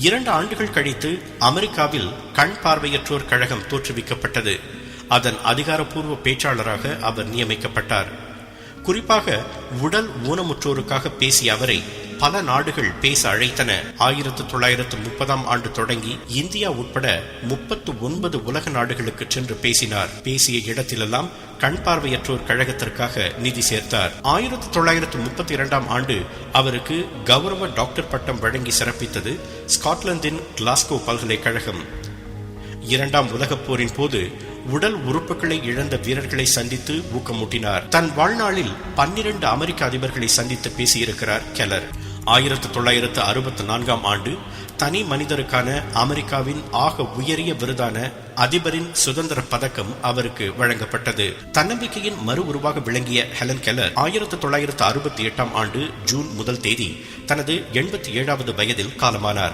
2 ஆண்டுகள் கழித்து அமெரிக்காவில் கண் பார்வையற்றோர் கழகம் தோற்றுவிக்கப்பட்டது. அதன் அதிகாரப்பூர்வ பேச்சாளராக அவர் நியமிக்கப்பட்டார். குறிப்பாக உடல் ஊனமுற்றோருக்காக பேசிய அவரை பல நாடுகள் பேச அழைத்தன. 1930ஆம் ஆண்டு தொடங்கி இந்தியா உட்பட 39 உலக நாடுகளுக்கு சென்று பேசினார். பேசிய இடத்திலெல்லாம் கண் பார்வையற்றோர் கழகத்திற்காக நிதி சேர்த்தார். 1932ஆம் ஆண்டு அவருக்கு கௌரவ டாக்டர் பட்டம் வழங்கி சிறப்பித்தது ஸ்காட்லாந்தின் கிளாஸ்கோ பல்கலைக்கழகம். 2ஆம் உலகப் போரின் போது உடல் உறுப்புகளை இழந்த வீரர்களை சந்தித்து ஊக்கமூட்டினார். தன் வாழ்நாளில் 12 அமெரிக்க அதிபர்களை சந்தித்து பேசியிருக்கிறார் கெல்லர். 1964ஆம் ஆண்டு தனி மனிதருக்கான அமெரிக்காவின் ஆக உயரிய விருதான அதிபரின் சுதந்திர பதக்கம் அவருக்கு வழங்கப்பட்டது. தன்னம்பிக்கையின் மறு உருவாக விளங்கிய ஹெலன் கெல்லர் 1968ஆம் ஆண்டு ஜூன் 1 தனது 87வது வயதில் காலமானார்.